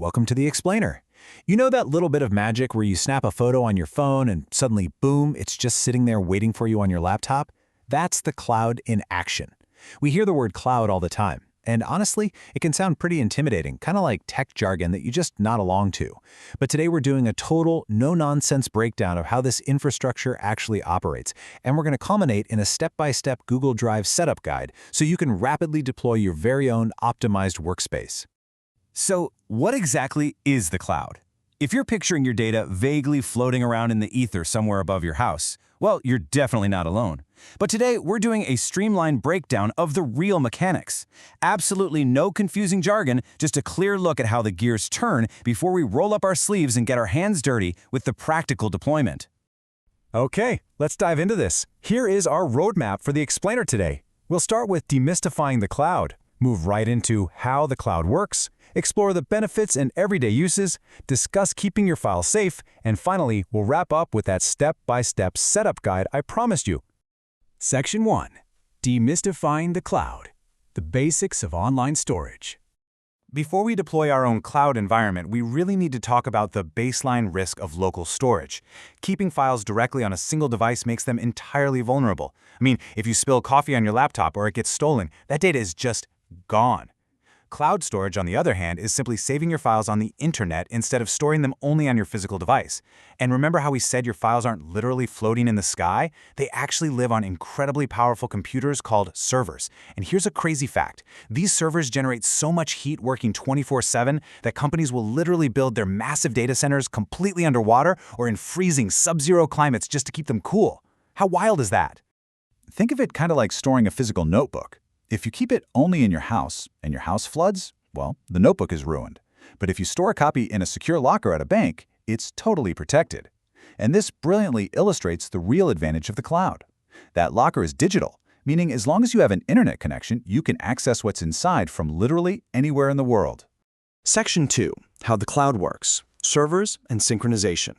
welcome to the Explainer. You know that little bit of magic where you snap a photo on your phone and suddenly, boom, it's just sitting there waiting for you on your laptop? That's the cloud in action. We hear the word cloud all the time, and honestly, it can sound pretty intimidating, kind of like tech jargon that you just nod along to. But today we're doing a total, no-nonsense breakdown of how this infrastructure actually operates, and we're going to culminate in a step-by-step Google Drive setup guide so you can rapidly deploy your very own optimized workspace. So, what exactly is the cloud? If you're picturing your data vaguely floating around in the ether somewhere above your house, well, you're definitely not alone. But today, we're doing a streamlined breakdown of the real mechanics. Absolutely no confusing jargon, just a clear look at how the gears turn before we roll up our sleeves and get our hands dirty with the practical deployment. Okay, let's dive into this. Here is our roadmap for the Explainer today. We'll start with demystifying the cloud, move right into how the cloud works, explore the benefits and everyday uses, discuss keeping your files safe, and finally, we'll wrap up with that step-by-step setup guide I promised you. Section 1. Demystifying the cloud. The basics of online storage. Before we deploy our own cloud environment, we really need to talk about the baseline risk of local storage. Keeping files directly on a single device makes them entirely vulnerable. I mean, if you spill coffee on your laptop or it gets stolen, that data is just gone. Cloud storage, on the other hand, is simply saving your files on the internet instead of storing them only on your physical device. And remember how we said your files aren't literally floating in the sky? They actually live on incredibly powerful computers called servers. And here's a crazy fact. These servers generate so much heat working 24/7 that companies will literally build their massive data centers completely underwater or in freezing sub-zero climates just to keep them cool. How wild is that? Think of it kind of like storing a physical notebook. If you keep it only in your house and your house floods, well, the notebook is ruined. But if you store a copy in a secure locker at a bank, it's totally protected. And this brilliantly illustrates the real advantage of the cloud. That locker is digital, meaning as long as you have an internet connection, you can access what's inside from literally anywhere in the world. Section 2. How the cloud works. Servers and synchronization.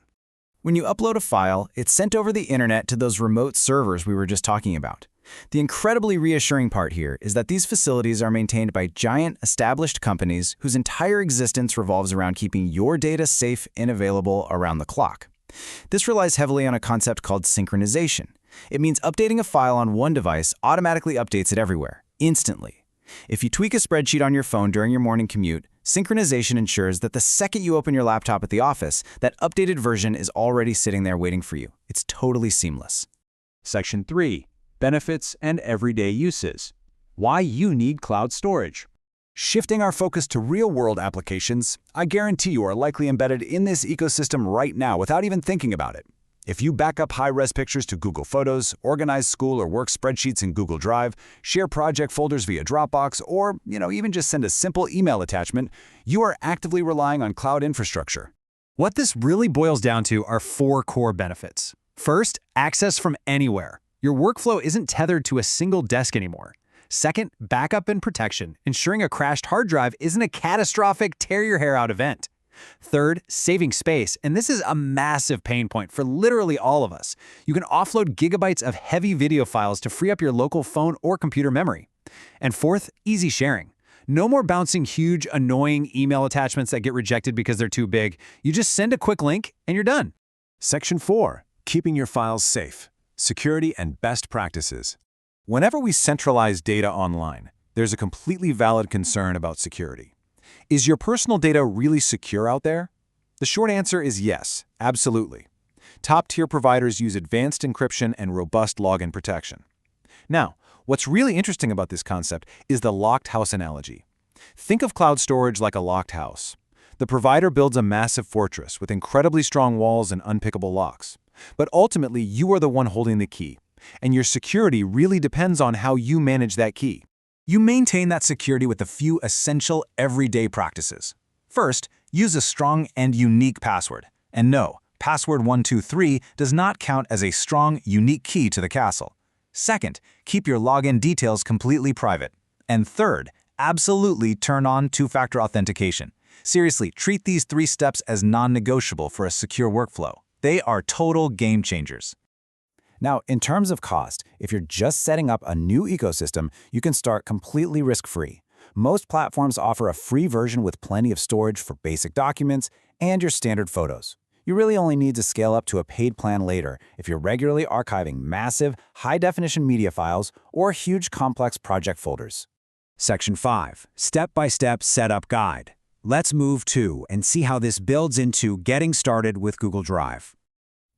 When you upload a file, it's sent over the internet to those remote servers we were just talking about. The incredibly reassuring part here is that these facilities are maintained by giant, established companies whose entire existence revolves around keeping your data safe and available around the clock. This relies heavily on a concept called synchronization. It means updating a file on one device automatically updates it everywhere, instantly. If you tweak a spreadsheet on your phone during your morning commute, synchronization ensures that the second you open your laptop at the office, that updated version is already sitting there waiting for you. It's totally seamless. Section 3. Benefits and everyday uses. Why you need cloud storage. Shifting our focus to real-world applications, I guarantee you are likely embedded in this ecosystem right now without even thinking about it. If you back up high-res pictures to Google Photos, organize school or work spreadsheets in Google Drive, share project folders via Dropbox, or even just send a simple email attachment, you are actively relying on cloud infrastructure. What this really boils down to are 4 core benefits. First, access from anywhere. Your workflow isn't tethered to a single desk anymore. Second, backup and protection, ensuring a crashed hard drive isn't a catastrophic tear-your-hair-out event. Third, saving space, and this is a massive pain point for literally all of us. You can offload gigabytes of heavy video files to free up your local phone or computer memory. And fourth, easy sharing. No more bouncing huge, annoying email attachments that get rejected because they're too big. You just send a quick link and you're done. Section 4. Keeping your files safe. Security and best practices. Whenever we centralize data online, there's a completely valid concern about security. Is your personal data really secure out there? The short answer is yes, absolutely. Top-tier providers use advanced encryption and robust login protection. Now, what's really interesting about this concept is the locked house analogy. Think of cloud storage like a locked house. The provider builds a massive fortress with incredibly strong walls and unpickable locks. But ultimately, you are the one holding the key, and your security really depends on how you manage that key. You maintain that security with a few essential everyday practices. First, use a strong and unique password. And no, password 123 does not count as a strong, unique key to the castle. Second, keep your login details completely private. And third, absolutely turn on two-factor authentication. Seriously, treat these 3 steps as non-negotiable for a secure workflow. They are total game changers. Now, in terms of cost, if you're just setting up a new ecosystem, you can start completely risk-free. Most platforms offer a free version with plenty of storage for basic documents and your standard photos. You really only need to scale up to a paid plan later if you're regularly archiving massive, high-definition media files or huge complex project folders. Section 5. Step-by-step setup guide. Let's move to and see how this builds into getting started with Google Drive.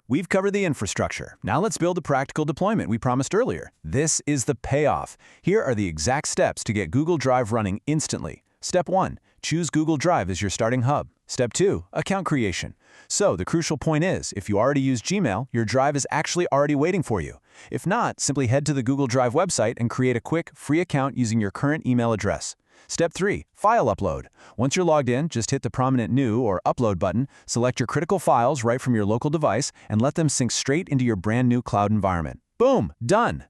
We've covered the infrastructure. Now let's build the practical deployment we promised earlier. This is the payoff. Here are the exact steps to get Google Drive running instantly. Step 1. Choose Google Drive as your starting hub. Step 2. Account creation. So the crucial point is, if you already use Gmail, your Drive is actually already waiting for you. If not, simply head to the Google Drive website and create a quick, free account using your current email address. Step 3. File upload. Once you're logged in, just hit the prominent New or Upload button, select your critical files right from your local device, and let them sync straight into your brand new cloud environment. Boom! Done!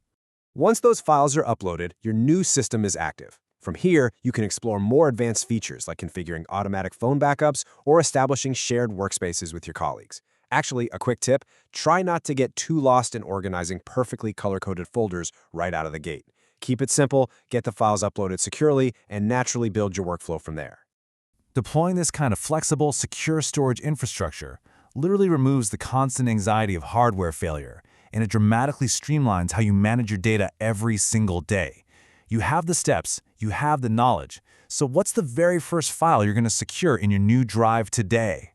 Once those files are uploaded, your new system is active. From here, you can explore more advanced features like configuring automatic phone backups or establishing shared workspaces with your colleagues. Actually, a quick tip, try not to get too lost in organizing perfectly color-coded folders right out of the gate. Keep it simple, get the files uploaded securely, and naturally build your workflow from there. Deploying this kind of flexible, secure storage infrastructure literally removes the constant anxiety of hardware failure, and it dramatically streamlines how you manage your data every single day. You have the steps, you have the knowledge, so what's the very first file you're going to secure in your new Drive today?